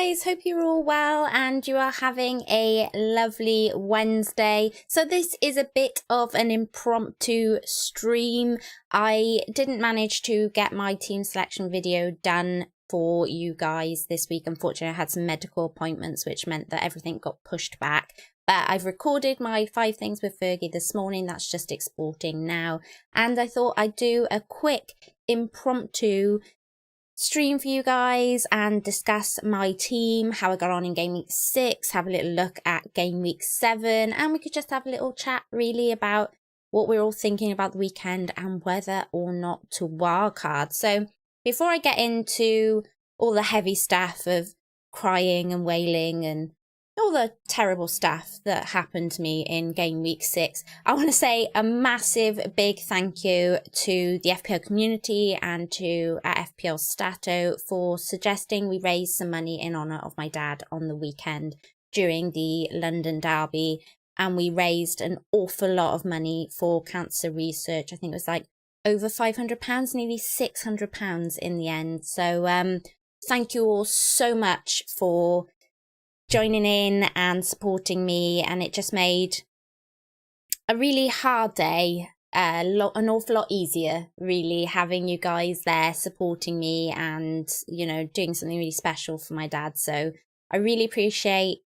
guys, hope you're all well and you are having a lovely Wednesday. So this is a bit of an impromptu stream. I didn't manage to get my team selection video done for you guys this week. Unfortunately, I had some medical appointments, which meant that everything got pushed back. But I've recorded my 5 things with Fergie this morning. That's just exporting now. And I thought I'd do a quick impromptu stream for you guys and discuss my team, how I got on in game week 6, have a little look at game week 7, and we could just have a little chat really about what we're all thinking about the weekend and whether or not to wildcard. So before I get into all the heavy stuff of crying and wailing and all the terrible stuff that happened to me in game week 6, I want to say a massive big thank you to the FPL community and to FPL Stato for suggesting we raise some money in honour of my dad on the weekend during the London derby, and we raised an awful lot of money for cancer research. I think it was like over £500, nearly £600 in the end. So thank you all so much for joining in and supporting me, and it just made a really hard day an awful lot easier, really, having you guys there supporting me and, you know, doing something really special for my dad. So I really appreciate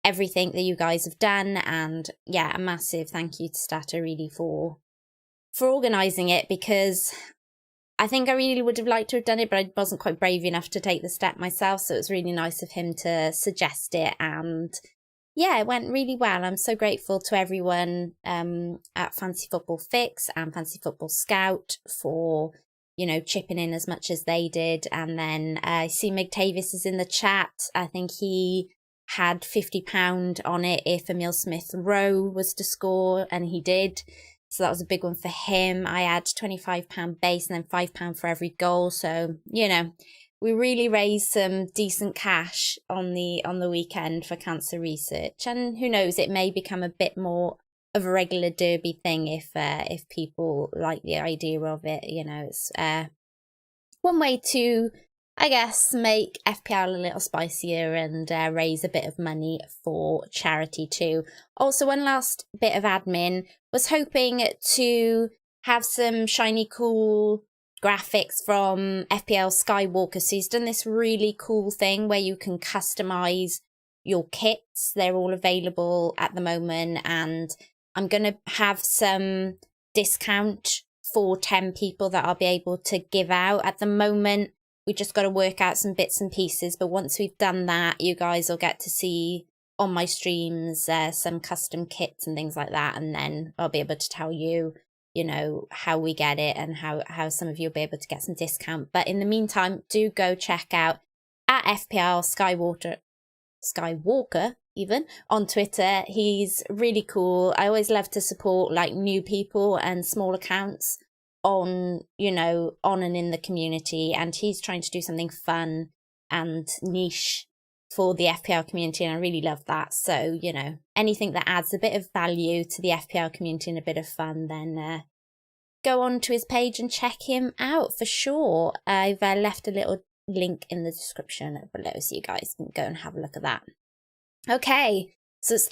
everything that you guys have done, and yeah, a massive thank you to Stato really for organising it, because I think I really would have liked to have done it, but I wasn't quite brave enough to take the step myself. So it was really nice of him to suggest it. And yeah, it went really well. I'm so grateful to everyone at Fantasy Football Fix and Fantasy Football Scout for, you know, chipping in as much as they did. And then I see Mig Tavis is in the chat. I think he had £50 on it if Emil Smith-Rowe was to score, and he did. So that was a big one for him. I had £25 base and then £5 for every goal. So, you know, we really raised some decent cash on the weekend for cancer research. And who knows, it may become a bit more of a regular derby thing if people like the idea of it. You know, it's one way to, I guess, make FPL a little spicier and raise a bit of money for charity too. Also, one last bit of admin. Was hoping to have some shiny cool graphics from FPL Skywalker. So he's done this really cool thing where you can customize your kits. They're all available at the moment, and I'm going to have some discount for 10 people that I'll be able to give out. At the moment, we just got to work out some bits and pieces, but once we've done that, you guys will get to see on my streams some custom kits and things like that, and then I'll be able to tell you, you know, how we get it and how some of you will be able to get some discount. But in the meantime, do go check out at FPL Skywalker even on Twitter. He's really cool. I always love to support like new people and small accounts on, you know, on and in the community, and he's trying to do something fun and niche for the FPL community, and I really love that. So, you know, anything that adds a bit of value to the FPL community and a bit of fun, then go on to his page and check him out for sure. I've left a little link in the description below so you guys can go and have a look at that. Okay, so it's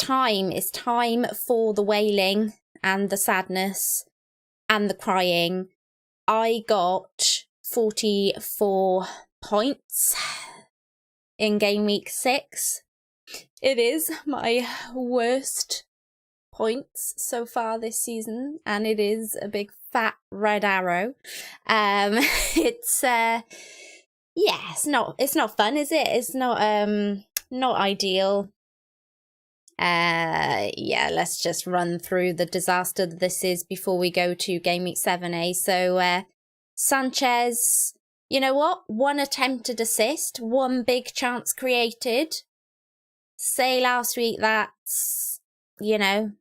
time for the wailing and the sadness and the crying. I got 44 points in game week 6. It is my worst points so far this season, and it is a big fat red arrow. It's yeah, it's not fun, is it? It's not ideal. Yeah, let's just run through the disaster that this is before we go to game week 7, So Sanchez, you know what? 1 attempted assist, 1 big chance created. Say last week that's, you know,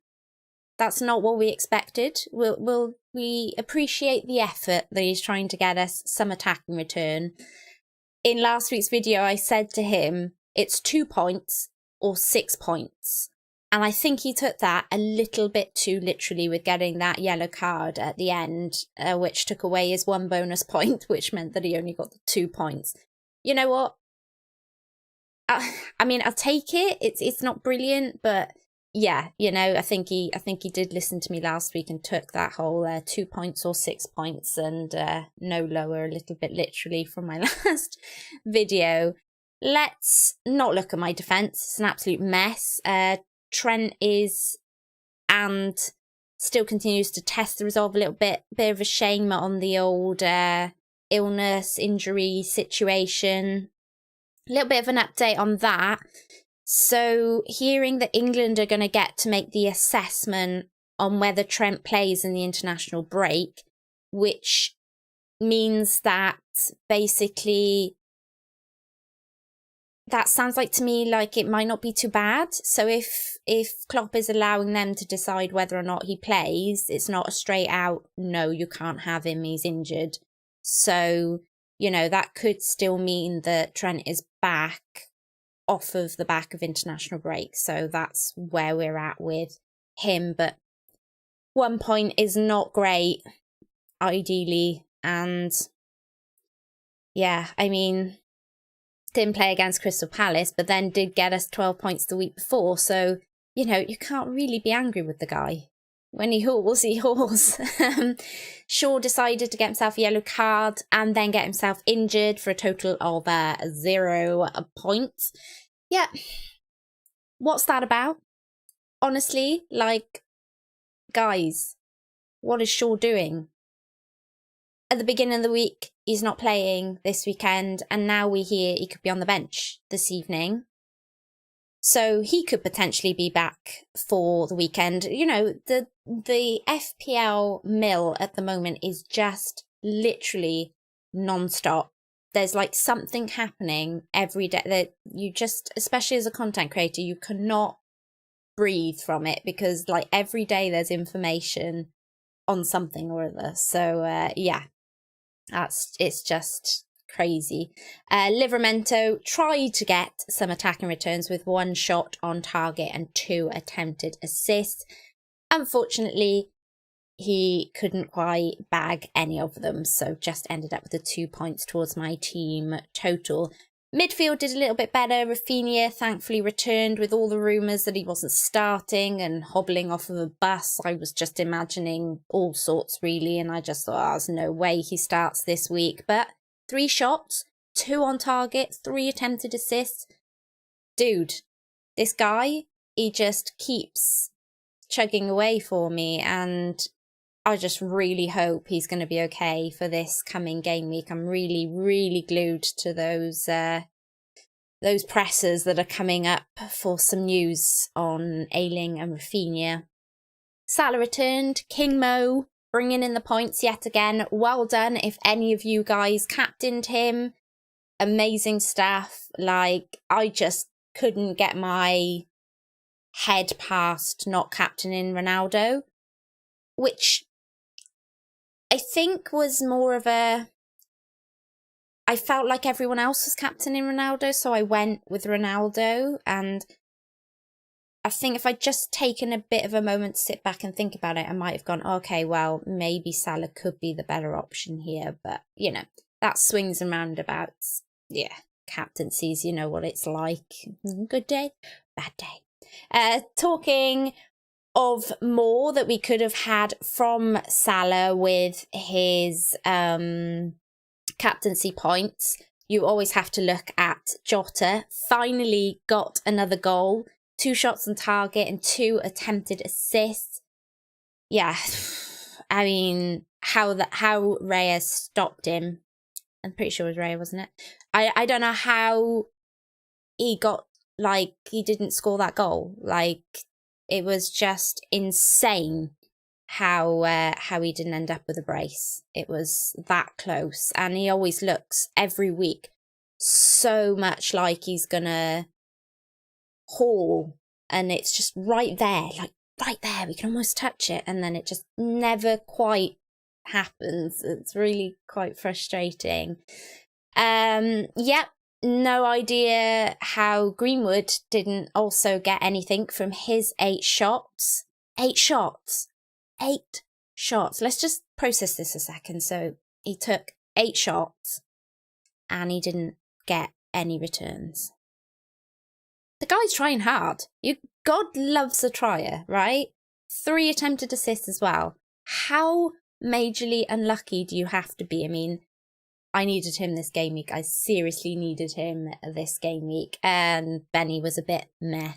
that's not what we expected. We appreciate the effort that he's trying to get us some attacking return. In last week's video, I said to him, it's 2 points or 6 points. And I think he took that a little bit too literally with getting that yellow card at the end, which took away his 1 bonus point, which meant that he only got the 2 points. You know what? I mean, I'll take it. It's not brilliant, but yeah, you know, I think he did listen to me last week and took that whole 2 points or 6 points and no lower, a little bit literally from my last video. Let's not look at my defense. It's an absolute mess. Trent is and still continues to test the resolve a little bit of a shame on the old illness, injury situation. A little bit of an update on that. So hearing that England are going to get to make the assessment on whether Trent plays in the international break, which means that basically that sounds like to me like it might not be too bad. So if Klopp is allowing them to decide whether or not he plays, it's not a straight out, no, you can't have him, he's injured. So, you know, that could still mean that Trent is back off of the back of international break. So that's where we're at with him. But 1 point is not great, ideally. And yeah, I mean, didn't play against Crystal Palace, but then did get us 12 points the week before. So, you know, you can't really be angry with the guy. When he hauls, he hauls. Shaw decided to get himself a yellow card and then get himself injured for a total of 0 points. Yeah. What's that about? Honestly, like, guys, what is Shaw doing? At the beginning of the week, he's not playing this weekend, and now we hear he could be on the bench this evening. So he could potentially be back for the weekend. You know, the FPL mill at the moment is just literally non-stop. There's like something happening every day that you just, especially as a content creator, you cannot breathe from it because like every day there's information on something or other. So yeah, it's just crazy. Livramento tried to get some attacking returns with 1 shot on target and 2 attempted assists. Unfortunately, he couldn't quite bag any of them, so just ended up with the 2 points towards my team total. Midfield did a little bit better. Rafinha thankfully returned with all the rumours that he wasn't starting and hobbling off of a bus. I was just imagining all sorts really, and I just thought, oh, there's no way he starts this week. But 3 shots, 2 on target, 3 attempted assists. Dude, this guy, he just keeps chugging away for me, and I just really hope he's going to be okay for this coming game week. I'm really, really glued to those pressers that are coming up for some news on Ayling and Rafinha. Salah returned. King Mo bringing in the points yet again. Well done if any of you guys captained him. Amazing stuff. Like, I just couldn't get my head past not captaining Ronaldo, which I think was more of a... I felt like everyone else was captaining Ronaldo, so I went with Ronaldo. And I think if I'd just taken a bit of a moment to sit back and think about it, I might have gone, okay, well, maybe Salah could be the better option here. But, you know, that swings and roundabouts. Yeah, captaincies, you know what it's like. Good day, bad day. Talking of more that we could have had from Salah with his captaincy points, you always have to look at Jota. Finally got another goal, 2 shots on target and 2 attempted assists. Yeah, I mean, how Reyes stopped him. I'm pretty sure it was Reyes, wasn't it? I don't know how he got, like, he didn't score that goal. Like, it was just insane how he didn't end up with a brace. It was that close. And he always looks every week so much like he's gonna haul. And it's just right there, like right there. We can almost touch it. And then it just never quite happens. It's really quite frustrating. Yep. No idea how Greenwood didn't also get anything from his 8 shots. 8 shots. 8 shots. Let's just process this a second. So he took 8 shots and he didn't get any returns. the guy's trying hard. God loves a trier, right? 3 attempted assists as well. How majorly unlucky do you have to be? I mean, I needed him this game week. I seriously needed him this game week. And Benny was a bit meh.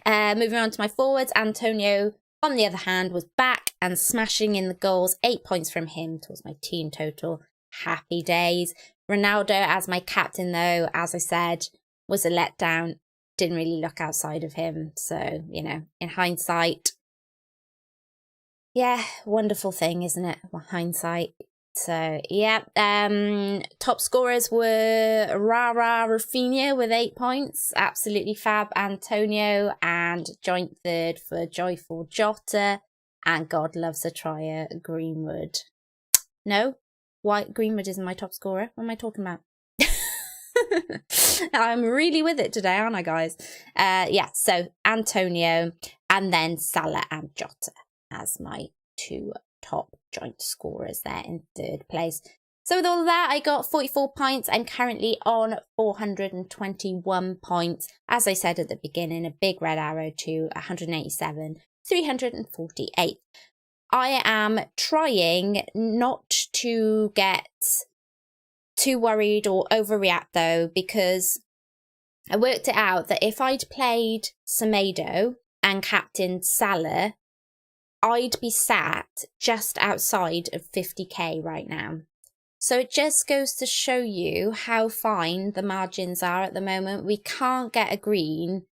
Moving on to my forwards, Antonio, on the other hand, was back and smashing in the goals. 8 points from him towards my team total. Happy days. Ronaldo as my captain, though, as I said, was a letdown. Didn't really look outside of him. So, you know, in hindsight, yeah, wonderful thing, isn't it? Hindsight. So, yeah, top scorers were Rafinha with 8 points. Absolutely fab, Antonio, and joint third for Joyful Jota. And God loves a trier, Greenwood. No, Greenwood isn't my top scorer. What am I talking about? I'm really with it today, aren't I, guys? Yeah, so Antonio and then Salah and Jota as my 2 top joint scorers there in 3rd place. So with all of that, I got 44 points. I'm currently on 421 points. As I said at the beginning, a big red arrow to 187, 348. I am trying not to get too worried or overreact, though, because I worked it out that if I'd played Semedo and captained Salah, I'd be sat just outside of 50k right now. So it just goes to show you how fine the margins are at the moment. We can't get a green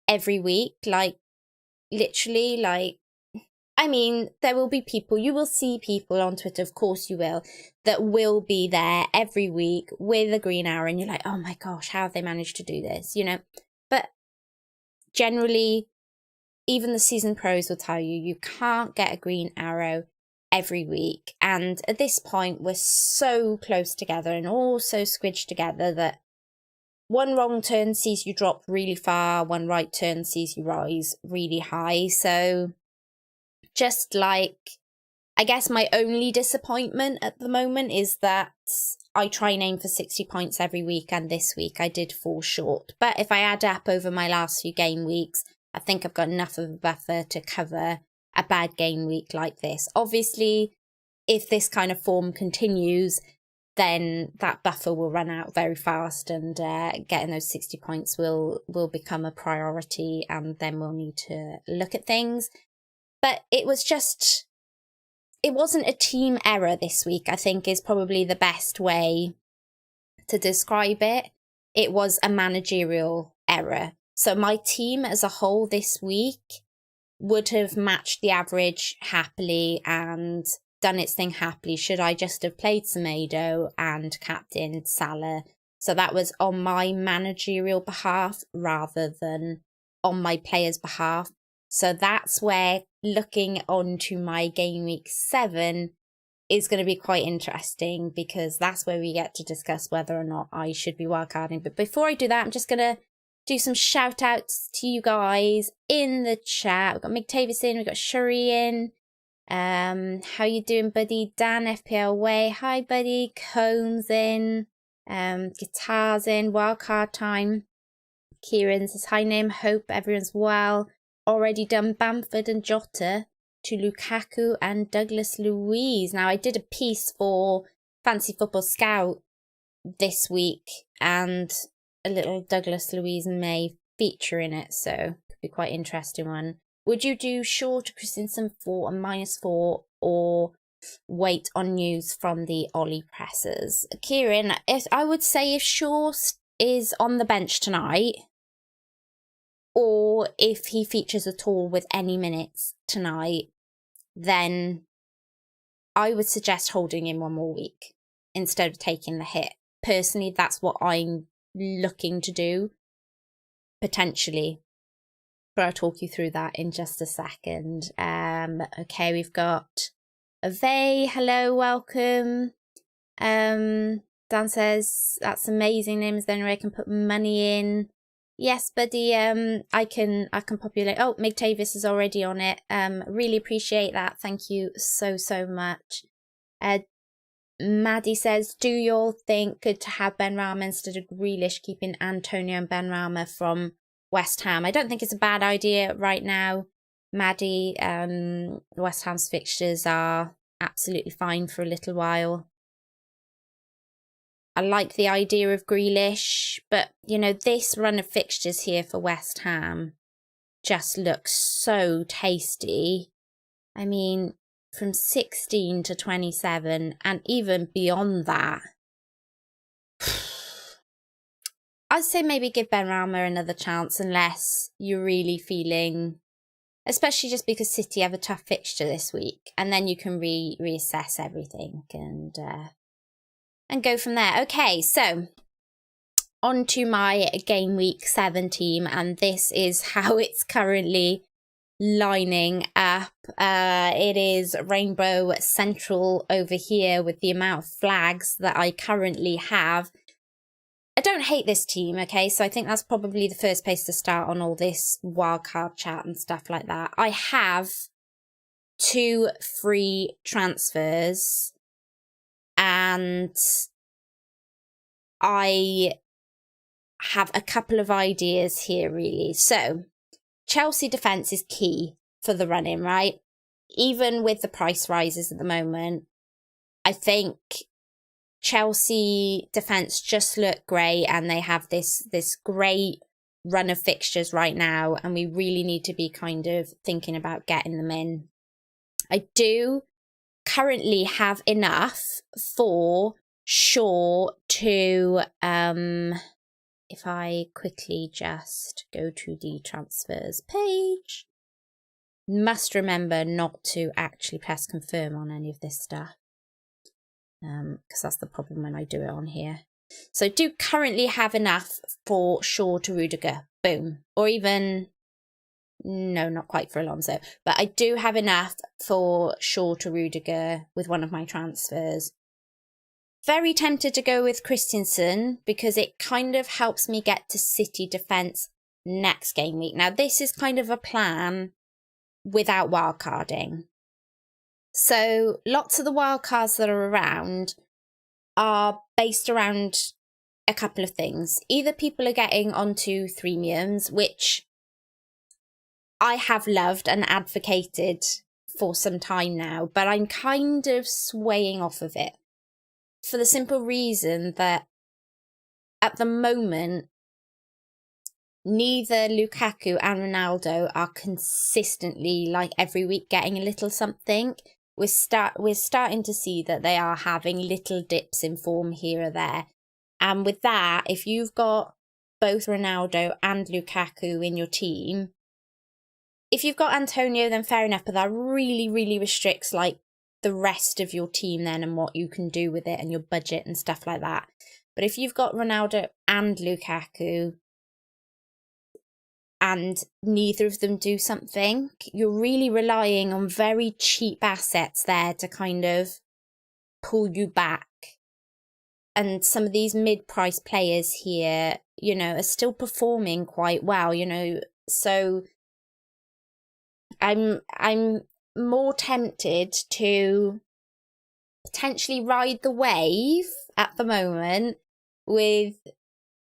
every week, like literally, like, I mean, there will be people, you will see people on Twitter, of course you will, that will be there every week with a green arrow and you're like, oh my gosh, how have they managed to do this, you know? But generally, even the seasoned pros will tell you, you can't get a green arrow every week. And at this point, we're so close together and all so squidged together that one wrong turn sees you drop really far, one right turn sees you rise really high. So just like, I guess my only disappointment at the moment is that I try and aim for 60 points every week, and this week I did fall short. But if I add up over my last few game weeks, I think I've got enough of a buffer to cover a bad game week like this. Obviously, if this kind of form continues, then that buffer will run out very fast, and getting those 60 points will become a priority, and then we'll need to look at things. But it wasn't a team error this week, I think is probably the best way to describe it. It was a managerial error. So my team as a whole this week would have matched the average happily and done its thing happily should I just have played Semedo and captained Salah. So that was on my managerial behalf rather than on my player's behalf. So that's where looking on to my game week 7 is going to be quite interesting, because that's where we get to discuss whether or not I should be wildcarding. But before I do that, I'm just going to do some shout outs to you guys in the chat. We've got McTavis in, we've got Shuri in. How you doing, buddy? Dan FPL Way, hi buddy. Combs in, Guitars in, Wildcard Time. Kieran says hi name, hope everyone's well. Already done Bamford and Jota to Lukaku and Douglas Luiz. Now I did a piece for Fancy Football Scout this week, and a little Douglas Luiz may feature in it, so could be quite interesting one. Would you do Shaw to Christensen for a -4 or wait on news from the Ollie pressers? Kieran, I would say if Shaw is on the bench tonight, or if he features at all with any minutes tonight, then I would suggest holding him one more week instead of taking the hit. Personally, that's what I'm looking to do, potentially. But I'll talk you through that in just a second. Okay, we've got Ave. Hello, welcome. Dan says, that's amazing. Names then I can put money in. Yes, buddy. I can populate. Oh, McTavis is already on it. Really appreciate that. Thank you so much. Maddie says, do you all think good to have Benrahma instead of Grealish, keeping Antonio and Benrahma from West Ham? I don't think it's a bad idea right now, Maddie. West Ham's fixtures are absolutely fine for a little while. I like the idea of Grealish, but, you know, this run of fixtures here for West Ham just looks so tasty. I mean, from 16 to 27 and even beyond that. I'd say maybe give Benrahma another chance unless you're really feeling, especially just because City have a tough fixture this week, and then you can reassess everything and go from there. Okay, so on to my game week 7 team, and this is how it's currently lining up. It is Rainbow Central over here with the amount of flags that I currently have. I don't hate this team, okay, so I think that's probably the first place to start on all this wildcard chat and stuff like that. I have 2 free transfers, and I have a couple of ideas here, really. So, Chelsea defence is key for the run-in, right? Even with the price rises at the moment, I think Chelsea defence just look great, and they have this great run of fixtures right now, and we really need to be kind of thinking about getting them in. I do currently have enough for Shaw to, if I quickly just go to the transfers page, must remember not to actually press confirm on any of this stuff. Because that's the problem when I do it on here. So I do currently have enough for Shaw to Rudiger. Boom. Or even, no, not quite for Alonso. But I do have enough for Shaw to Rudiger with one of my transfers. Very tempted to go with Christensen because it kind of helps me get to City defence next game week. Now, this is kind of a plan without wildcarding. So lots of the wildcards that are around are based around a couple of things. Either people are getting onto freemiums, which I have loved and advocated for some time now, but I'm kind of swaying off of it for the simple reason that at the moment, neither Lukaku and Ronaldo are consistently, like every week, getting a little something. We're starting to see that they are having little dips in form here or there. And with that, if you've got both Ronaldo and Lukaku in your team, if you've got Antonio, then fair enough, but that really, really restricts like the rest of your team then and what you can do with it and your budget and stuff like that. But if you've got Ronaldo and Lukaku, and neither of them do something, you're really relying on very cheap assets there to kind of pull you back. And some of these mid-price players here, you know, are still performing quite well, you know. So I'm more tempted to potentially ride the wave at the moment with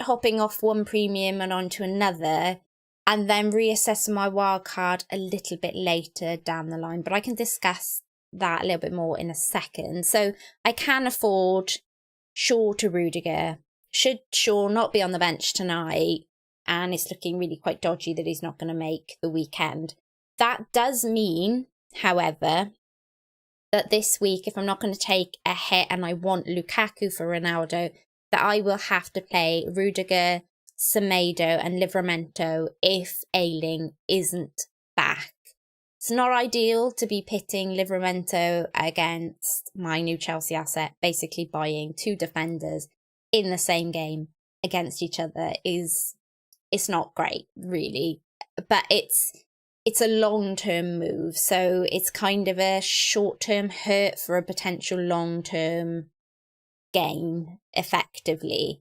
hopping off one premium and onto another, and then reassess my wildcard a little bit later down the line. But I can discuss that a little bit more in a second. So I can afford Shaw to Rudiger. Should Shaw not be on the bench tonight, and it's looking really quite dodgy that he's not going to make the weekend, that does mean, however, that this week, if I'm not going to take a hit and I want Lukaku for Ronaldo, that I will have to play Rudiger, Semedo and Livramento if Ayling isn't back. It's not ideal to be pitting Livramento against my new Chelsea asset, basically buying 2 defenders in the same game against each other it's not great, really. But it's a long-term move, so it's kind of a short-term hurt for a potential long-term gain, effectively.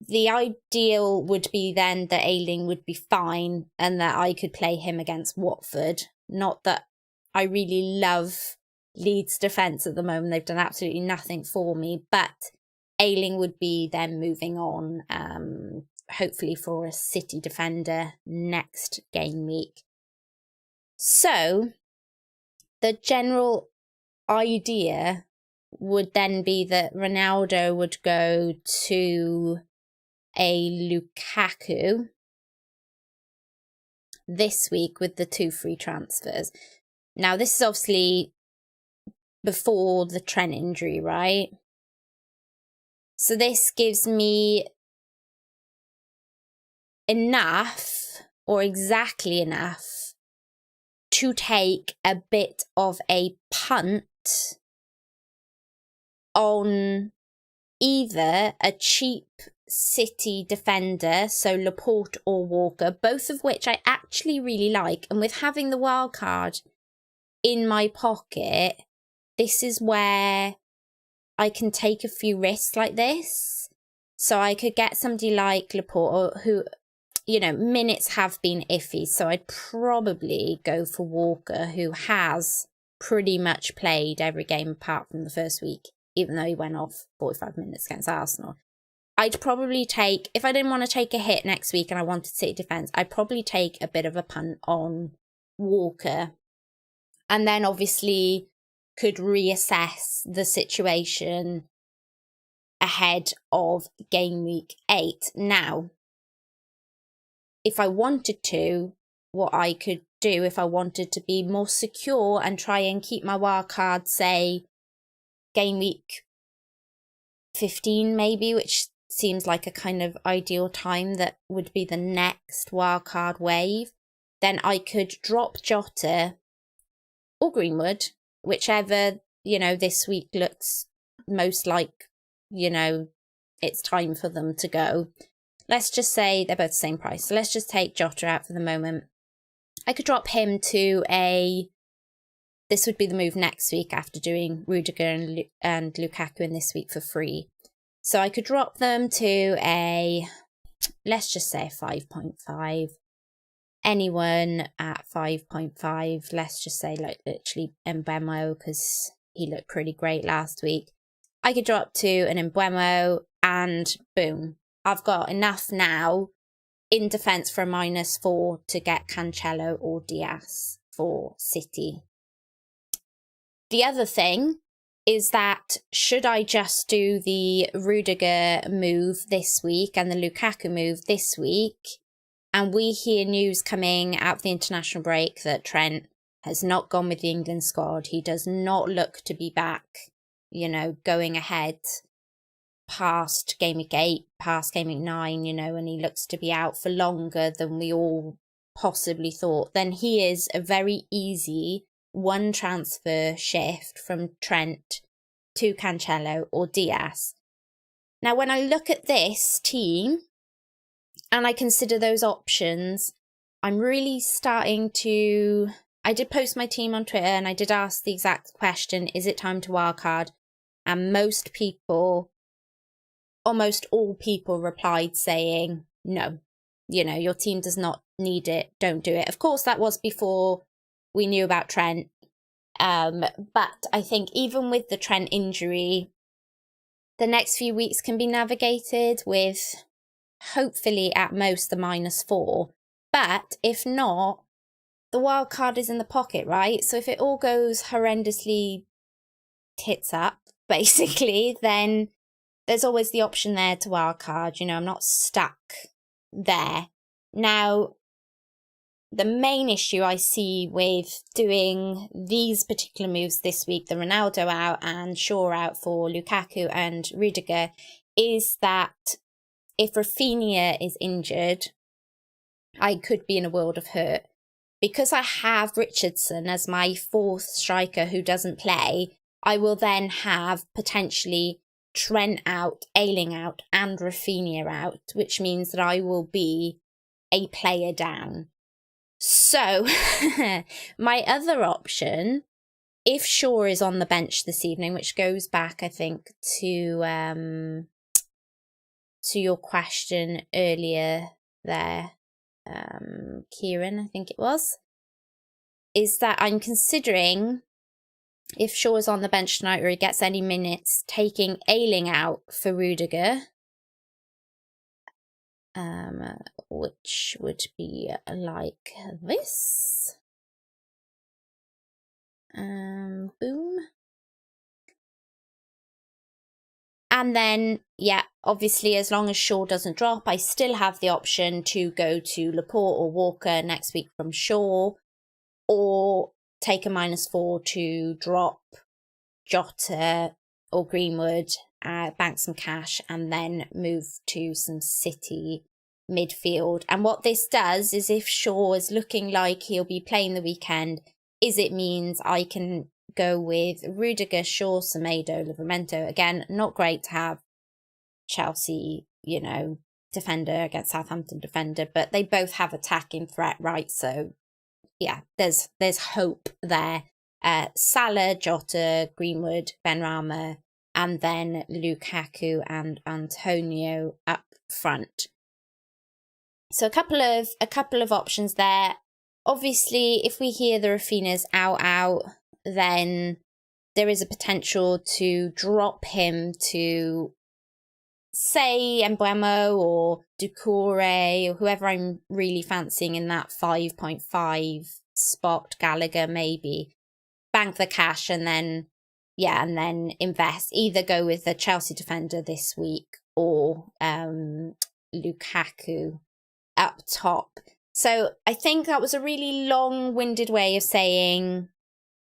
The ideal would be then that Ayling would be fine and that I could play him against Watford. Not that I really love Leeds defence at the moment. They've done absolutely nothing for me, but Ayling would be then moving on, hopefully for a City defender next game week. So the general idea would then be that Ronaldo would go to a Lukaku this week with the 2 free transfers. Now, this is obviously before the Trent injury, right? So this gives me enough, or exactly enough, to take a bit of a punt on either a cheap City defender, so Laporte or Walker, both of which I actually really like. And with having the wild card in my pocket, this is where I can take a few risks like this. So I could get somebody like Laporte, who, you know, minutes have been iffy. So I'd probably go for Walker, who has pretty much played every game apart from the first week, even though he went off 45 minutes against Arsenal. I'd probably take, if I didn't want to take a hit next week and I wanted City defence, I'd probably take a bit of a punt on Walker. And then obviously could reassess the situation ahead of game week 8. Now, if I wanted to, what I could do if I wanted to be more secure and try and keep my wild card, say, game week 15 maybe, which seems like a kind of ideal time that would be the next wildcard wave, then I could drop Jota or Greenwood, whichever, you know, this week looks most like, you know, it's time for them to go. Let's just say they're both the same price. So let's just take Jota out for the moment. I could drop him to a, this would be the move next week after doing Rudiger and Lukaku in this week for free. So I could drop them to a, let's just say a 5.5. Anyone at 5.5, let's just say like literally Mbeumo, because he looked pretty great last week. I could drop to an Mbeumo and boom, I've got enough now in defence for a -4 to get Cancelo or Diaz for City. The other thing is that should I just do the Rudiger move this week and the Lukaku move this week, and we hear news coming out of the international break that Trent has not gone with the England squad, he does not look to be back, you know, going ahead past game week 8, past game week 9, you know, and he looks to be out for longer than we all possibly thought, then he is a very easy one transfer shift from Trent to Cancelo or Diaz. Now, when I look at this team and I consider those options, I'm really starting to, I did post my team on Twitter and I did ask the exact question, is it time to wildcard? And most people, almost all people replied saying, no, you know, your team does not need it, don't do it. Of course, that was before we knew about Trent. But I think even with the Trent injury, the next few weeks can be navigated with hopefully at most the -4. But if not, the wild card is in the pocket, right? So if it all goes horrendously tits up, basically, then there's always the option there to wild card. You know, I'm not stuck there. Now, the main issue I see with doing these particular moves this week, the Ronaldo out and Shaw out for Lukaku and Rudiger, is that if Rafinha is injured, I could be in a world of hurt. Because I have Richardson as my 4th striker who doesn't play, I will then have potentially Trent out, Ayling out, and Rafinha out, which means that I will be a player down. So, my other option, if Shaw is on the bench this evening, which goes back, I think, to your question earlier there, Kieran, I think it was, is that I'm considering if Shaw's on the bench tonight or he gets any minutes, taking Ayling out for Rudiger. Which would be like this. Boom. And then, yeah, obviously, as long as Shaw doesn't drop, I still have the option to go to Laporte or Walker next week from Shaw, or take a -4 to drop Jota or Greenwood, bank some cash, and then move to some City midfield. And what this does is, if Shaw is looking like he'll be playing the weekend, is it means I can go with Rudiger, Shaw, Semedo, Livramento. Again, not great to have Chelsea, you know, defender against Southampton defender, but they both have attacking threat, right? So yeah, there's hope there. Salah, Jota, Greenwood, Benrahma, and then Lukaku and Antonio up front. So a couple of options there. Obviously, if we hear the Rafinha's out, then there is a potential to drop him to, say, Mbeumo or Doucouré or whoever I'm really fancying in that 5.5 spot, Gallagher maybe. Bank the cash and then, yeah, and then invest. Either go with the Chelsea defender this week or Lukaku up top. So I think that was a really long-winded way of saying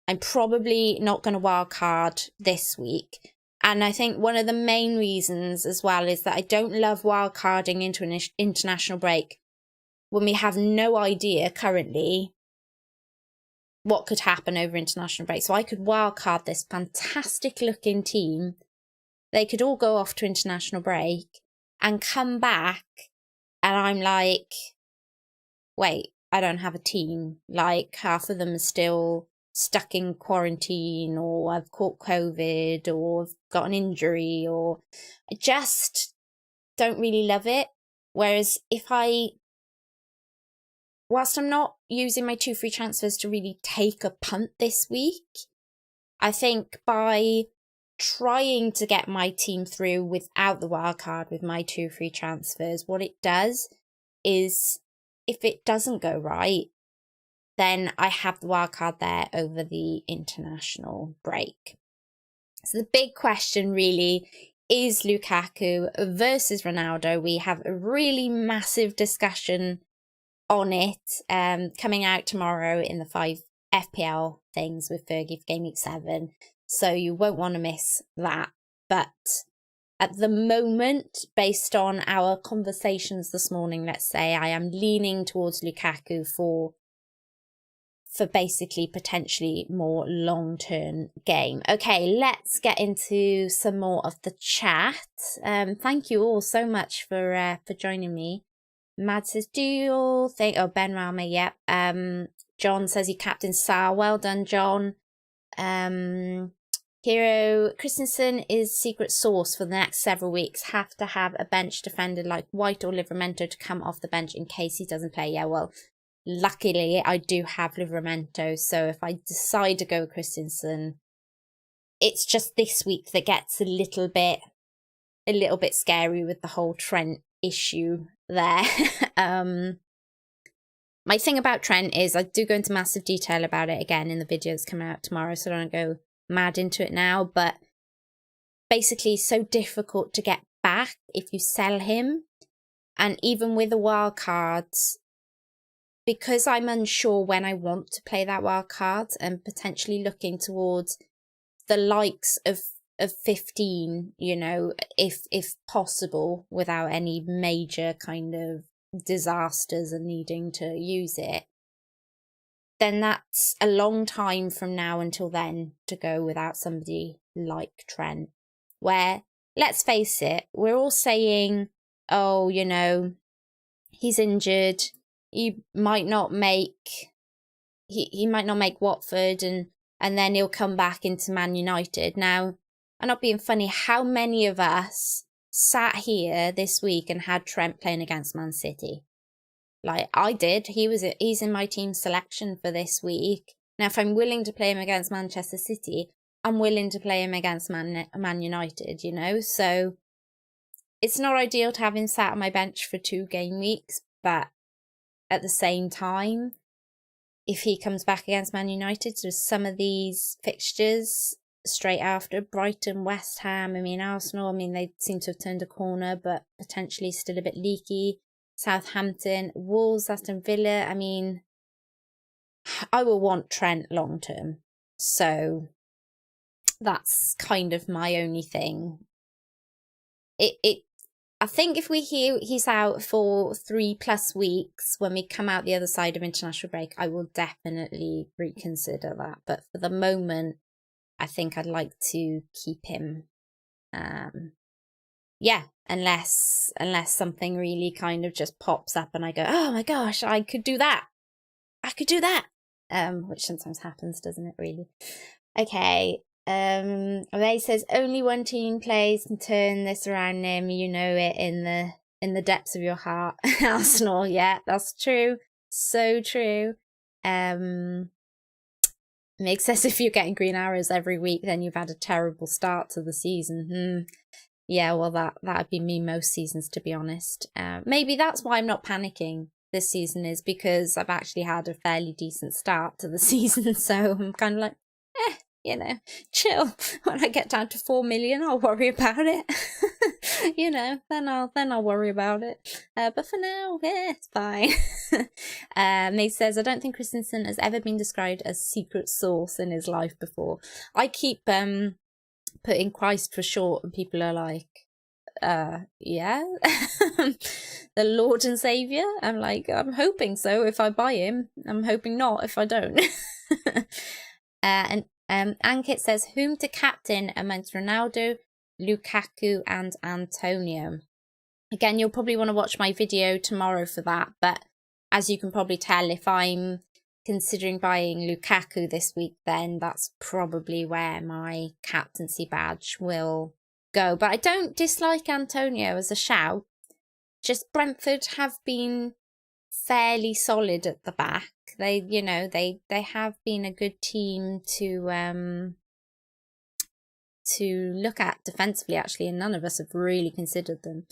I'm probably not going to wildcard this week. And I think one of the main reasons as well is that I don't love wildcarding into an international break when we have no idea currently what could happen over international break. So I could wildcard this fantastic looking team. They could all go off to international break and come back, and I'm like, wait, I don't have a team. Like, half of them are still stuck in quarantine, or I've caught COVID, or I've got an injury, or I just don't really love it. Whereas whilst I'm not using my 2 free transfers to really take a punt this week, I think by trying to get my team through without the wildcard with my 2 free transfers, what it does is, if it doesn't go right, then I have the wildcard there over the international break. So the big question really is Lukaku versus Ronaldo. We have a really massive discussion on it coming out tomorrow in the 5 FPL things with Fergie for Gameweek 7. So you won't want to miss that. But at the moment, based on our conversations this morning, let's say, I am leaning towards Lukaku for basically potentially more long-term game. Okay, let's get into some more of the chat. Thank you all so much for joining me. Mad says, do you all think... Oh, Benrahma, yep. John says he captained Sal. Well done, John. Hero Christensen is secret sauce for the next several weeks. Have to have a bench defender like White or Livramento to come off the bench in case he doesn't play. Yeah, well, luckily I do have Livramento, so if I decide to go with Christensen, it's just this week that gets a little bit scary with the whole Trent issue there. My thing about Trent is I do go into massive detail about it again in the videos coming out tomorrow, so I don't go mad into it now, but basically so difficult to get back if you sell him. And even with the wild cards, because I'm unsure when I want to play that wild card and potentially looking towards the likes of 15, you know, if possible, without any major kind of disasters and needing to use it, then that's a long time from now until then to go without somebody like Trent, where, let's face it, we're all saying, oh, you know, he's injured, he might not make Watford, and then he'll come back into Man United. Now, I'm not being funny, how many of us sat here this week and had Trent playing against Man City? Like, I did. He's in my team selection for this week. Now, if I'm willing to play him against Manchester City, I'm willing to play him against Man United, you know? So it's not ideal to have him sat on my bench for 2 game weeks, but at the same time, if he comes back against Man United, so some of these fixtures straight after Brighton, West Ham, I mean, Arsenal, I mean, they seem to have turned a corner, but potentially still a bit leaky. Southampton, Wolves, Aston Villa, I mean, I will want Trent long term. So that's kind of my only thing. I think if we hear he's out for 3+ weeks when we come out the other side of international break, I will definitely reconsider that. But for the moment, I think I'd like to keep him. Yeah, unless something really kind of just pops up and I go, oh my gosh, I could do that. Which sometimes happens, doesn't it, really? Okay. Ray says only one team plays can turn this around, Nim. You know it in the depths of your heart. Arsenal, yeah, that's true. So true. Makes sense if you're getting green arrows every week, then you've had a terrible start to the season. Yeah, well, that'd be me most seasons, to be honest. Maybe that's why I'm not panicking this season, is because I've actually had a fairly decent start to the season. So I'm kind of like, you know, chill. When I get down to 4 million, I'll worry about it. You know, then I'll worry about it. But for now, yeah, it's fine. Nate says, I don't think Christensen has ever been described as secret sauce in his life before. I keep putting Christ for short, and people are like, yeah, the Lord and Saviour. I'm like, I'm hoping so if I buy him. I'm hoping not if I don't. And Ankit says, whom to captain amongst Ronaldo, Lukaku and Antonio? Again, you'll probably want to watch my video tomorrow for that, but as you can probably tell, if I'm considering buying Lukaku this week, then that's probably where my captaincy badge will go. But I don't dislike Antonio as a shout. Just Brentford have been fairly solid at the back. They, you know, they have been a good team to look at defensively, actually, and none of us have really considered them.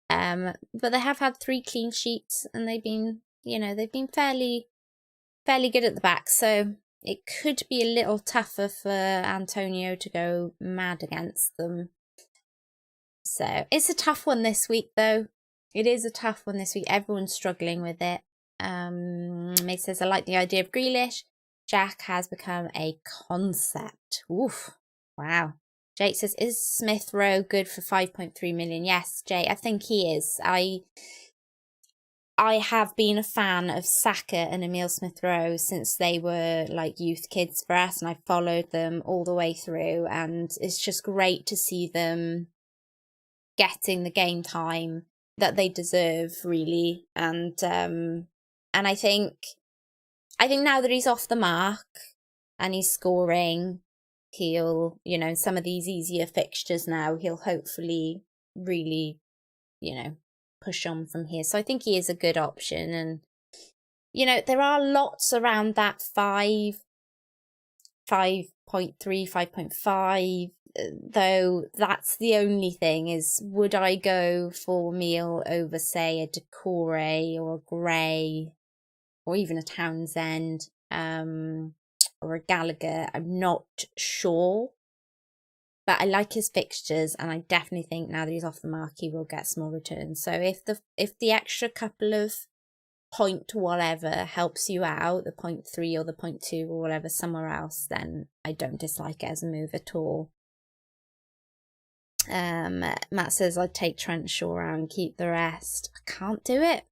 But they have had 3 clean sheets, and they've been, you know, they've been fairly good at the back. So it could be a little tougher for Antonio to go mad against them. So it's a tough one this week, though. It is a tough one this week. Everyone's struggling with it. Meg says, I like the idea of Grealish. Jack has become a concept. Oof. Wow. Jake says, is Smith Rowe good for 5.3 million? Yes, Jake, I think he is. I have been a fan of Saka and Emile Smith Rowe since they were like youth kids for us, and I followed them all the way through, and it's just great to see them getting the game time that they deserve, really. And I think now that he's off the mark and he's scoring, he'll, you know, some of these easier fixtures now, he'll hopefully really, you know, push on from here. So I think he is a good option. And, you know, there are lots around that 5.3, 5.5, though that's the only thing is, would I go for Meal over, say, a Decore or a Gray or even a Townsend or a Gallagher? I'm not sure. But I like his fixtures, and I definitely think now that he's off the mark, he will get small returns. So if the extra couple of point whatever helps you out, the 0.3 or the 0.2 or whatever somewhere else, then I don't dislike it as a move at all. Matt says, I'd take Trent Shaw out and keep the rest. I can't do it.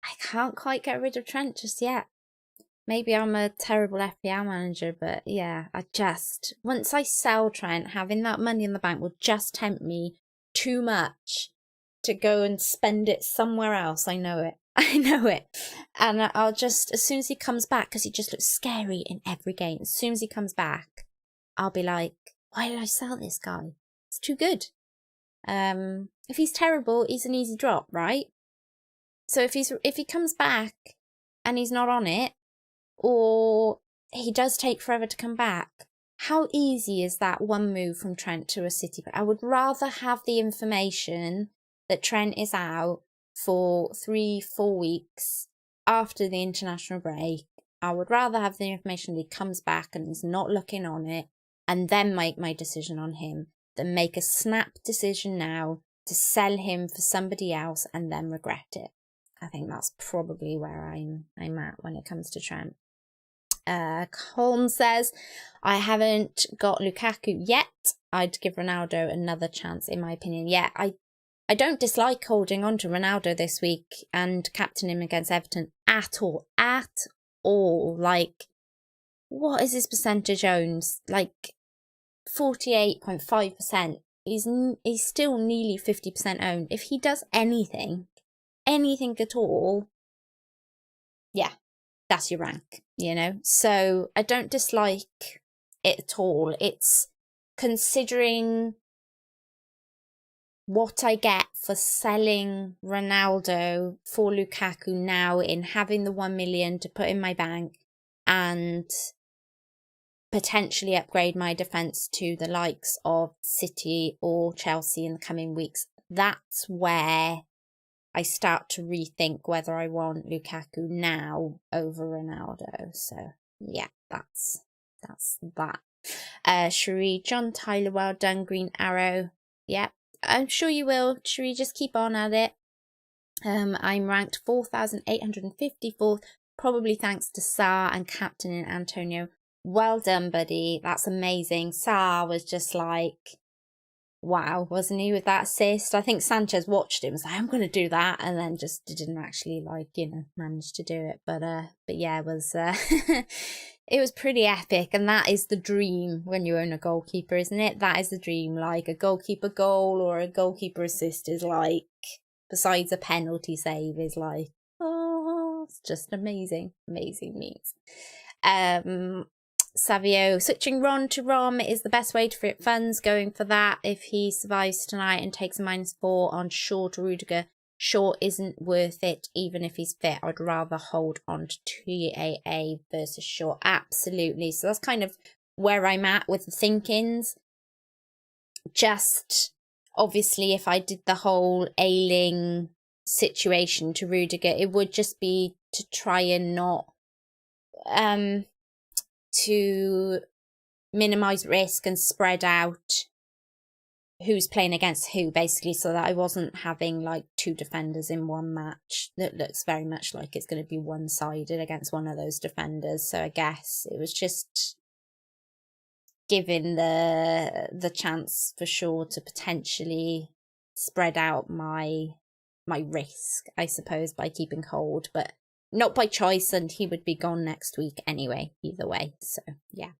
I can't quite get rid of Trent just yet. Maybe I'm a terrible FPL manager, but yeah, once I sell Trent, having that money in the bank will just tempt me too much to go and spend it somewhere else. I know it. I know it. And I'll just, as soon as he comes back, because he just looks scary in every game, as soon as he comes back, I'll be like, why did I sell this guy? It's too good. If he's terrible, he's an easy drop, right? So if he comes back and he's not on it, or he does take forever to come back. How easy is that one move from Trent to a City? I would rather have the information that Trent is out for 3-4 weeks after the international break. I would rather have the information that he comes back and is not looking on it and then make my decision on him than make a snap decision now to sell him for somebody else and then regret it. I think that's probably where I'm at when it comes to Trent. Colm says, I haven't got Lukaku yet. I'd give Ronaldo another chance, in my opinion. Yeah, I don't dislike holding on to Ronaldo this week and captain him against Everton at all. At all. Like, what is his percentage owns? Like, 48.5%. He's still nearly 50% owned. If he does anything at all, yeah, that's your rank, you know? So I don't dislike it at all. It's considering what I get for selling Ronaldo for Lukaku now in having the 1 million to put in my bank and potentially upgrade my defence to the likes of City or Chelsea in the coming weeks. That's where I start to rethink whether I want Lukaku now over Ronaldo. So yeah, that's that. Cherie, John Tyler, well done, Green Arrow. Yep, I'm sure you will, Cherie, just keep on at it. I'm ranked 4,854th, probably thanks to Sa and captain in Antonio. Well done, buddy. That's amazing. Sa was just like, wow, wasn't he, with that assist? I think Sanchez watched him and was like, I'm going to do that, and then just didn't actually, like, you know, manage to do it. But yeah, it was it was pretty epic, and that is the dream when you own a goalkeeper, isn't it? That is the dream. Like, a goalkeeper goal or a goalkeeper assist is like, besides a penalty save, is like, oh, it's just amazing news. Savio, switching Ron to Rom is the best way to free up funds. Going for that if he survives tonight and takes a -4 on Shaw to Rudiger. Shaw isn't worth it even if he's fit. I'd rather hold on to TAA versus Shaw. Absolutely. So that's kind of where I'm at with the thinkings. Just obviously if I did the whole Ailing situation to Rudiger, it would just be to try and not to minimise risk and spread out who's playing against who, basically, so that I wasn't having like two defenders in one match that looks very much like it's going to be one-sided against one of those defenders. So I guess it was just giving the chance for sure to potentially spread out my risk, I suppose, by keeping hold, but not by choice, and he would be gone next week anyway, either way. So, yeah.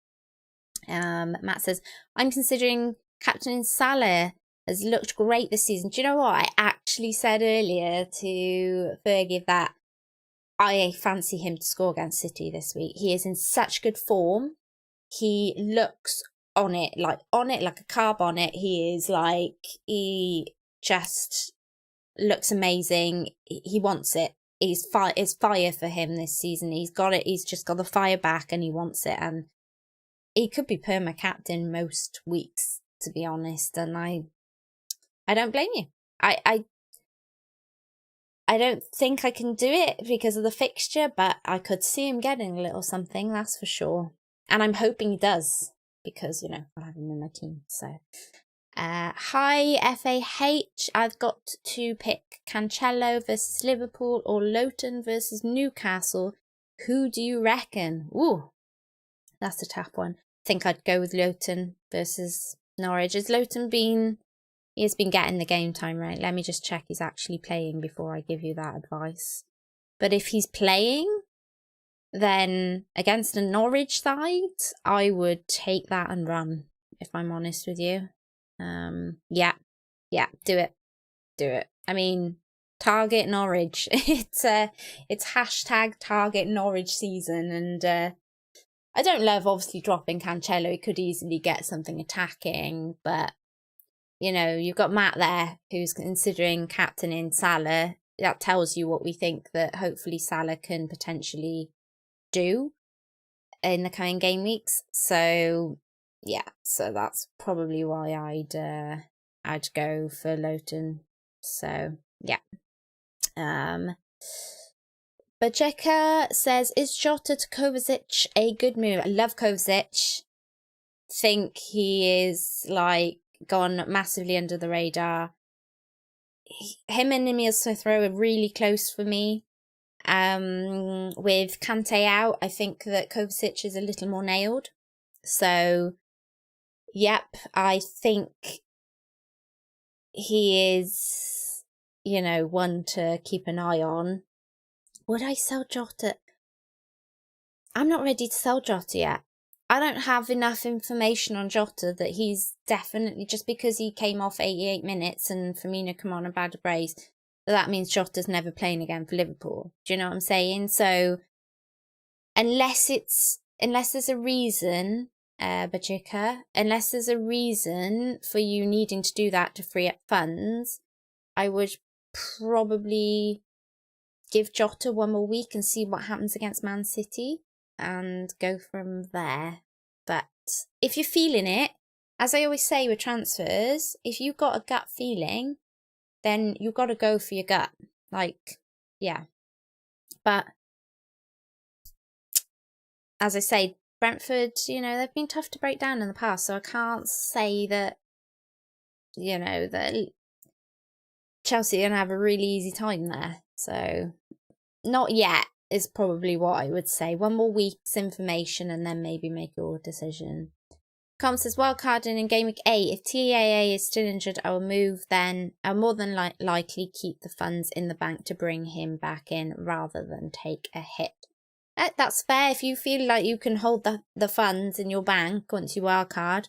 Matt says, I'm considering captain Salah has looked great this season. Do you know what? I actually said earlier to Fergie that I fancy him to score against City this week. He is in such good form. He looks on it like a carb on it. He just looks amazing. He wants it. It's fire for him this season. He's got it. He's just got the fire back and he wants it. And he could be perma captain most weeks, to be honest. And I don't blame you. I don't think I can do it because of the fixture, but I could see him getting a little something, that's for sure. And I'm hoping he does because, you know, I have him in my team. So, hi, FAH. I've got to pick Cancelo versus Liverpool or Luton versus Newcastle. Who do you reckon? Ooh, that's a tough one. I think I'd go with Luton versus Norwich. Has Luton been... He has been getting the game time, right? Let me just check he's actually playing before I give you that advice. But if he's playing, then against a Norwich side, I would take that and run, if I'm honest with you. Yeah, do it. I mean, target Norwich. It's hashtag target Norwich season, and I don't love obviously dropping Cancelo. He could easily get something attacking, but you know, you've got Matt there who's considering captaining Salah. That tells you what we think that hopefully Salah can potentially do. in the coming game weeks. So yeah, so that's probably why I'd go for Lowton. So yeah. Bajeka says, is Jota to Kovacic a good move? I love Kovacic. Think he is like gone massively under the radar. Him and Emil Smith Rowe are really close for me. With Kante out, I think that Kovacic is a little more nailed. So, yep, I think he is, you know, one to keep an eye on. Would I sell Jota? I'm not ready to sell Jota yet. I don't have enough information on Jota that he's definitely, just because he came off 88 minutes and Firmino come on a bad brace, that means Jota's never playing again for Liverpool. Do you know what I'm saying? So unless there's a reason, Bajika, unless there's a reason for you needing to do that to free up funds, I would probably give Jota one more week and see what happens against Man City and go from there. But if you're feeling it, as I always say with transfers, if you've got a gut feeling, then you've got to go for your gut. Like, yeah. But as I say, Brentford, you know, they've been tough to break down in the past, so I can't say that, you know, that Chelsea are going to have a really easy time there. So, not yet is probably what I would say. One more week's information and then maybe make your decision. Com says, wildcarding in Gameweek 8. If TAA is still injured, I will move then. I'll more than likely keep the funds in the bank to bring him back in rather than take a hit. That's fair. If you feel like you can hold the funds in your bank once you wildcard,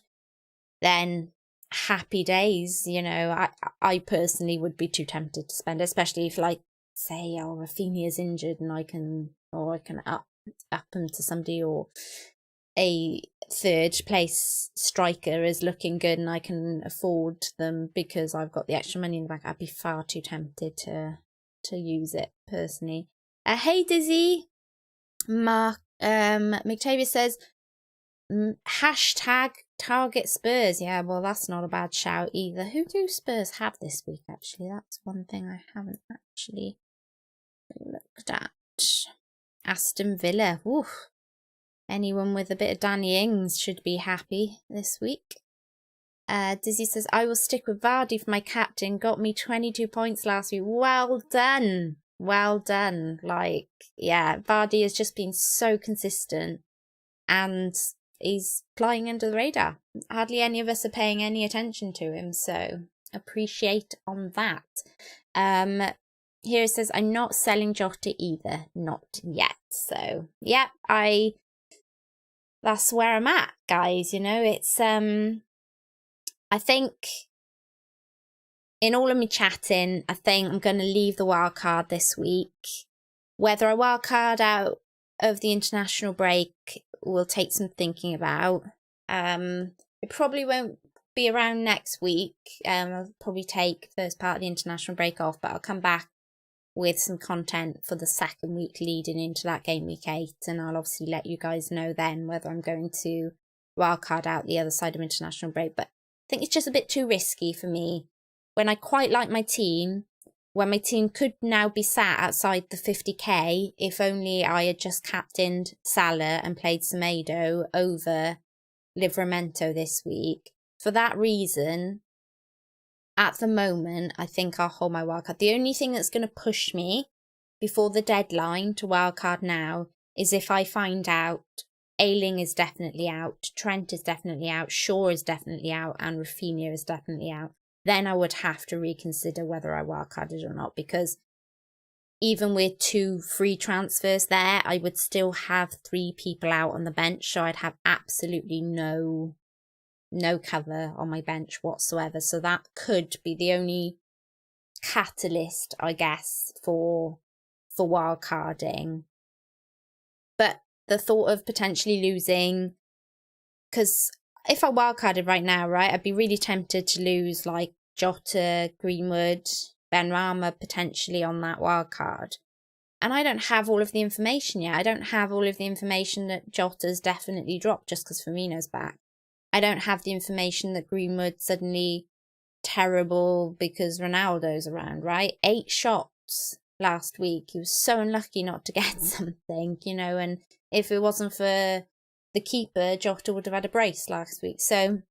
then happy days. You know, I personally would be too tempted to spend, especially if, like, say, Rafinha's injured and I can up him to somebody, or a third place striker is looking good and I can afford them because I've got the extra money in the bank. I'd be far too tempted to use it personally. Hey Dizzy, Mark McTavish says hashtag target Spurs. Yeah, well, that's not a bad shout either. Who do Spurs have this week, actually? That's one thing I haven't actually looked at. Aston Villa. Oof. Anyone with a bit of Danny Ings should be happy this week. Dizzy says, I will stick with Vardy for my captain. Got me 22 points last week. Well done. Well done. Like, yeah, Vardy has just been so consistent and he's flying under the radar. Hardly any of us are paying any attention to him, so appreciate on that. Here it says, I'm not selling Jota either. Not yet. So, yeah, that's where I'm at, guys. You know, it's, I think in all of me chatting, I think I'm going to leave the wild card this week. Whether I wild card out of the international break will take some thinking about. It probably won't be around next week. I'll probably take first part of the international break off, but I'll come back with some content for the second week leading into that game week 8, and I'll obviously let you guys know then whether I'm going to wildcard out the other side of international break. But I think it's just a bit too risky for me when I quite like my team, when my team could now be sat outside the 50k if only I had just captained Salah and played Semedo over Livramento this week. For that reason, at the moment, I think I'll hold my wildcard. The only thing that's going to push me before the deadline to wildcard now is if I find out Ayling is definitely out, Trent is definitely out, Shaw is definitely out, and Rafinha is definitely out. Then I would have to reconsider whether I wildcarded or not, because even with 2 free transfers there, I would still have 3 people out on the bench, so I'd have absolutely no cover on my bench whatsoever. So that could be the only catalyst, I guess, for wildcarding. But the thought of potentially losing, because if I wildcarded right now, right, I'd be really tempted to lose like Jota, Greenwood, Benrahma potentially on that wildcard. And I don't have all of the information yet. I don't have all of the information that Jota's definitely dropped just because Firmino's back. I don't have the information that Greenwood's suddenly terrible because Ronaldo's around, right? 8 shots last week. He was so unlucky not to get something, you know, and if it wasn't for the keeper, Jota would have had a brace last week. So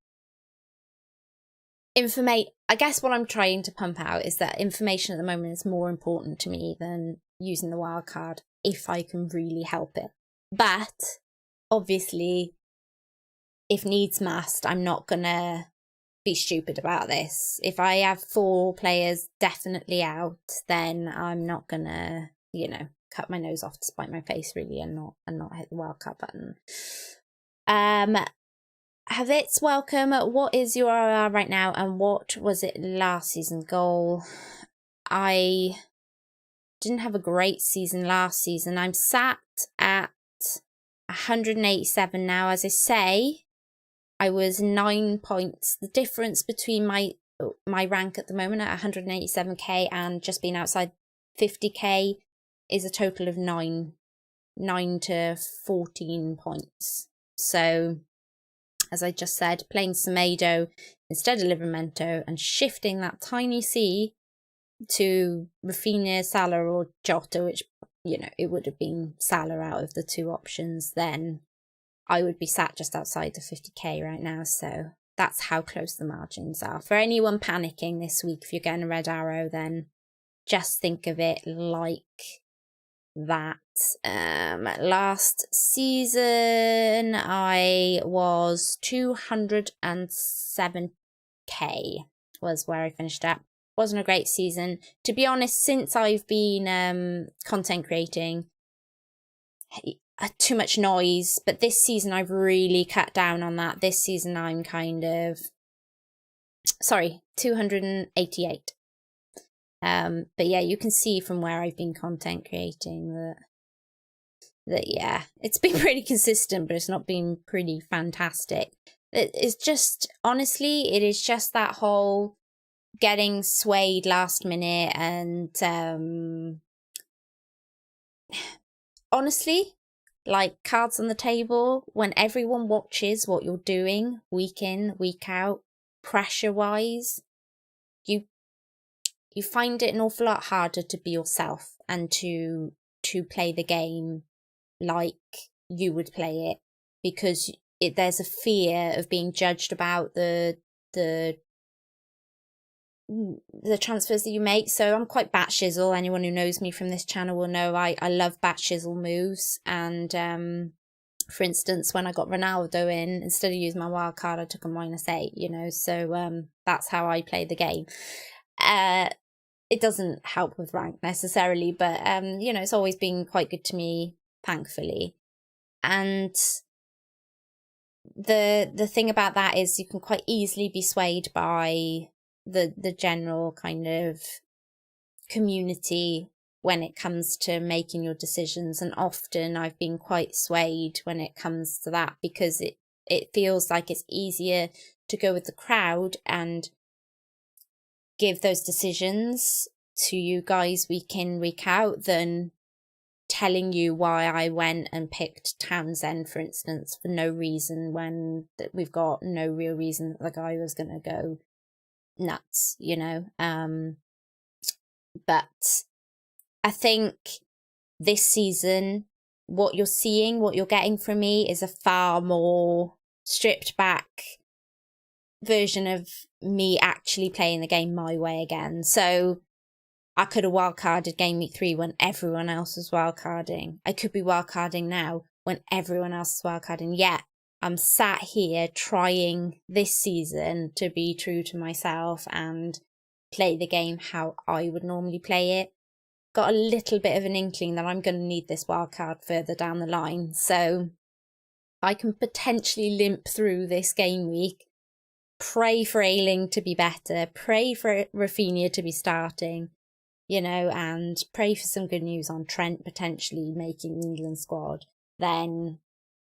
I guess what I'm trying to pump out is that information at the moment is more important to me than using the wild card if I can really help it. But obviously, if needs must, I'm not gonna be stupid about this. If I have 4 players definitely out, then I'm not gonna, you know, cut my nose off to spite my face really and not hit the wild card button. Havitz, welcome. What is your RR right now and what was it last season goal? I didn't have a great season last season. I'm sat at 187 now. As I say, I was 9 points. The difference between my rank at the moment at 187k and just being outside 50k is a total of 9 to 14 points. So, as I just said, playing Semedo instead of Livramento and shifting that tiny C to Rafinha, Salah or Jota, which, you know, it would have been Salah out of the 2 options, then I would be sat just outside the 50k right now. So that's how close the margins are. For anyone panicking this week, if you're getting a red arrow, then just think of it like that. Last season I was 207k was where I finished at. Wasn't a great season, to be honest. Since I've been content creating, too much noise, but this season I've really cut down on that. This season I'm kind of 288. But yeah, you can see from where I've been content creating that yeah, it's been pretty consistent, but it's not been pretty fantastic. It's just, honestly, it is just that whole getting swayed last minute and honestly, like cards on the table, when everyone watches what you're doing week in, week out, pressure wise, you find it an awful lot harder to be yourself and to play the game like you would play it, because there's a fear of being judged about the transfers that you make. So I'm quite bat shizzle. Anyone who knows me from this channel will know I love bat shizzle moves. And for instance, when I got Ronaldo in, instead of using my wild card, I took a -8, you know. So that's how I play the game. It doesn't help with rank necessarily, but you know, it's always been quite good to me, thankfully. And the thing about that is you can quite easily be swayed by the general kind of community when it comes to making your decisions, and often I've been quite swayed when it comes to that, because it feels like it's easier to go with the crowd and give those decisions to you guys week in, week out, than telling you why I went and picked Townsend, for instance, for no reason, when we've got no real reason that the guy was going to go nuts, you know. But I think this season, what you're seeing, what you're getting from me is a far more stripped back version of me actually playing the game my way again. So I could have wildcarded game week 3 when everyone else was wildcarding. I could be wildcarding now when everyone else is wildcarding. Yet I'm sat here trying this season to be true to myself and play the game how I would normally play it. Got a little bit of an inkling that I'm going to need this wildcard further down the line. So I can potentially limp through this game week. Pray for Ayling to be better. Pray for Rafinha to be starting, you know, and pray for some good news on Trent potentially making the England squad. Then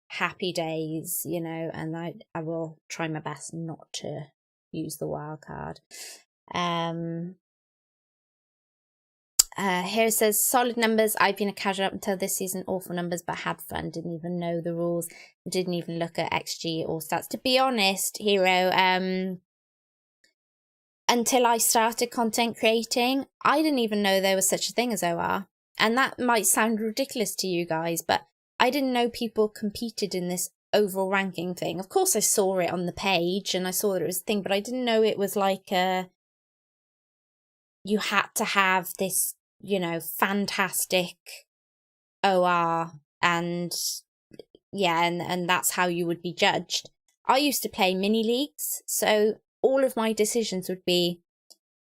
happy days, you know, and I will try my best not to use the wild card. Here it says, solid numbers. I've been a casual up until this season. Awful numbers, but had fun. Didn't even know the rules. Didn't even look at XG or stats. To be honest, Hero, until I started content creating, I didn't even know there was such a thing as OR. And that might sound ridiculous to you guys, but I didn't know people competed in this overall ranking thing. Of course, I saw it on the page and I saw that it was a thing, but I didn't know it was like you had to have this, you know, fantastic OR and yeah, and that's how you would be judged. I used to play mini leagues, so all of my decisions would be,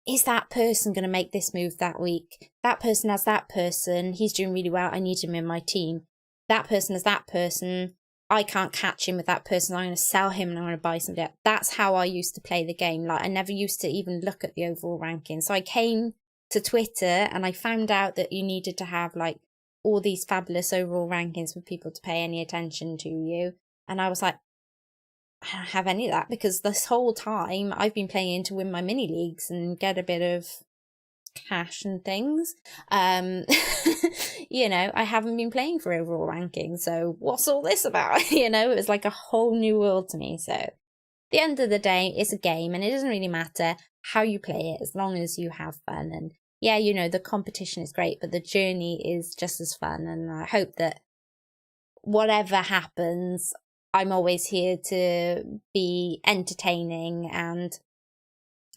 is that person going to make this move that week? That person has that person, he's doing really well, I need him in my team. That person has that person, I can't catch him with that person, I'm going to sell him and I'm going to buy somebody else. That's how I used to play the game. Like, I never used to even look at the overall ranking. So I came to Twitter and I found out that you needed to have like all these fabulous overall rankings for people to pay any attention to you. And I was like, I don't have any of that, because this whole time I've been playing to win my mini leagues and get a bit of cash and things. You know, I haven't been playing for overall ranking, so what's all this about? You know, it was like a whole new world to me. So at the end of the day, it's a game and it doesn't really matter how you play it as long as you have fun. And yeah, you know, the competition is great, but the journey is just as fun. And I hope that whatever happens, I'm always here to be entertaining. And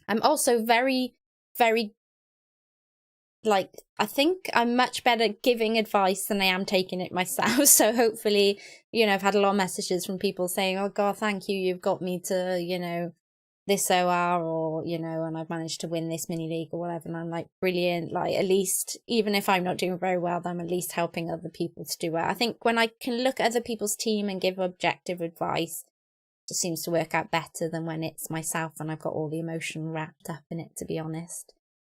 I'm also very, very, like, I think I'm much better giving advice than I am taking it myself. So hopefully, you know, I've had a lot of messages from people saying, oh God, thank you, you've got me to, you know, this OR, or, you know, and I've managed to win this mini league or whatever. And I'm like, brilliant. Like, at least, even if I'm not doing very well, I'm at least helping other people to do well. I think when I can look at other people's team and give objective advice, it just seems to work out better than when it's myself and I've got all the emotion wrapped up in it, to be honest.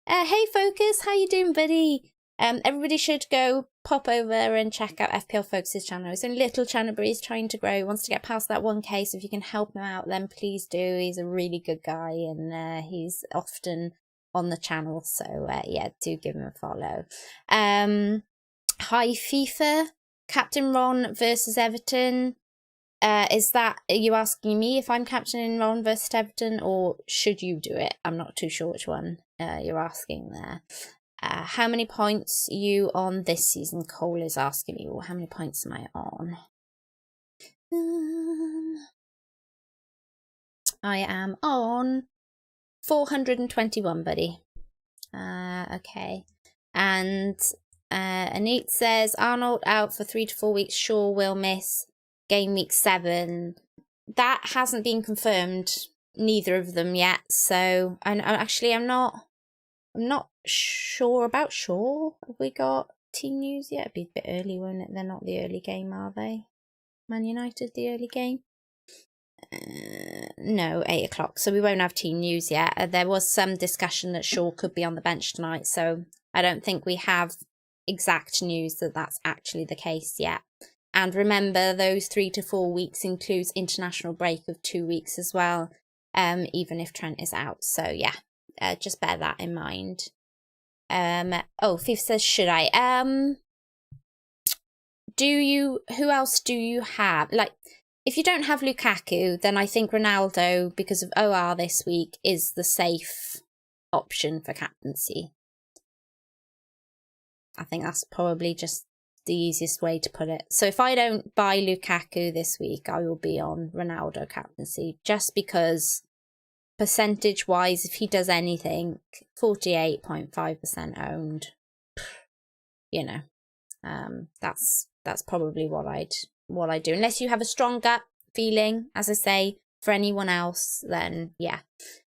Hey Focus, how you doing, buddy? Everybody should go pop over and check out FPL Focus's channel. He's a little channel, but he's trying to grow. He wants to get past that 1K, so if you can help him out, then please do. He's a really good guy, and he's often on the channel, so yeah, do give him a follow. Hi FIFA, Captain Ron versus Everton. Are you asking me if I'm captaining Ron versus Everton, or should you do it? I'm not too sure which one you're asking there. How many points are you on this season? Cole is asking me. Well, how many points am I on? I am on 421, buddy. Okay. And Anit says, Arnold out for 3 to 4 weeks. Sure will miss game week 7. That hasn't been confirmed, neither of them yet. So I'm not sure about Shaw. Have we got team news yet? It'd be a bit early, won't it? They're not the early game, are they? Man United, the early game? No, 8 o'clock. So we won't have team news yet. There was some discussion that Shaw could be on the bench tonight. So I don't think we have exact news that that's actually the case yet. And remember, those 3 to 4 weeks includes international break of 2 weeks as well, even if Trent is out. So yeah, just bear that in mind. Thief says, should I? Who else do you have? Like, if you don't have Lukaku, then I think Ronaldo, because of OR this week, is the safe option for captaincy. I think that's probably just the easiest way to put it. So if I don't buy Lukaku this week, I will be on Ronaldo captaincy, just because percentage wise, if he does anything, 48.5% owned, you know, that's probably what I do, unless you have a strong gut feeling, as I say. For anyone else, then yeah,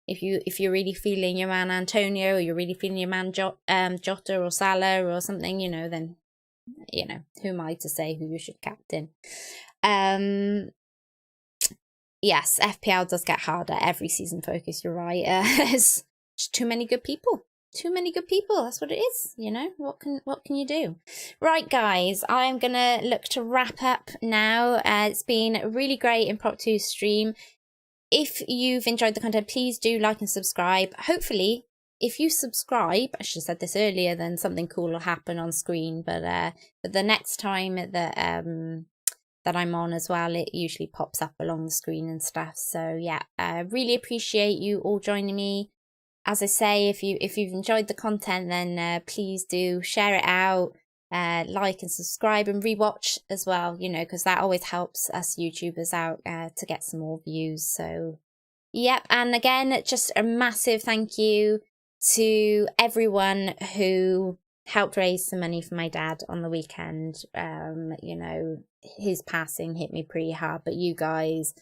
if you're really feeling your man Antonio, or you're really feeling your man Jota or Salah or something, you know, then, you know, who am I to say who you should captain? Yes, FPL does get harder every season, Focus, you're right. There's just too many good people. Too many good people, that's what it is, you know. What can you do? Right, guys, I'm gonna look to wrap up now. It's been a really great impromptu stream. If you've enjoyed the content, please do like and subscribe. Hopefully if you subscribe, I should have said this earlier, then something cool will happen on screen. But the next time that that I'm on as well, it usually pops up along the screen and stuff. So yeah, I really appreciate you all joining me. As I say, if you've enjoyed the content, then please do share it out, like and subscribe and rewatch as well, you know, because that always helps us YouTubers out to get some more views. So yep, and again, just a massive thank you to everyone who helped raise some money for my dad on the weekend. You know, his passing hit me pretty hard, but you guys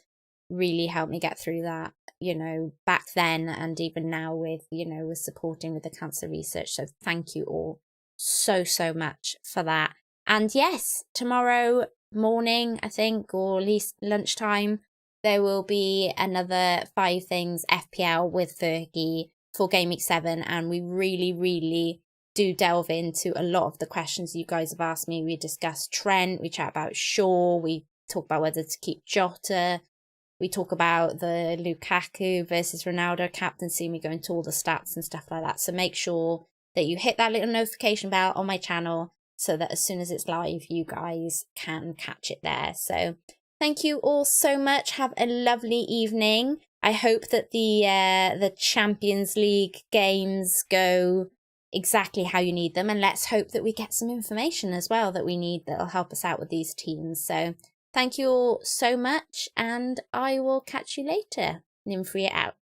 really helped me get through that, you know, back then and even now with, you know, with supporting with the cancer research. So thank you all so much for that. And yes, tomorrow morning, I think, or at least lunchtime, there will be another 5 things FPL with Fergie for Gameweek 7, and we really do delve into a lot of the questions you guys have asked me. We discuss Trent, we chat about Shaw, we talk about whether to keep Jota, we talk about the Lukaku versus Ronaldo captaincy, and we go into all the stats and stuff like that. So make sure that you hit that little notification bell on my channel so that as soon as it's live, you guys can catch it there. So thank you all so much. Have a lovely evening. I hope that the Champions League games go exactly how you need them, and let's hope that we get some information as well that we need that'll help us out with these teams. So thank you all so much, and I will catch you later. Nymfria out.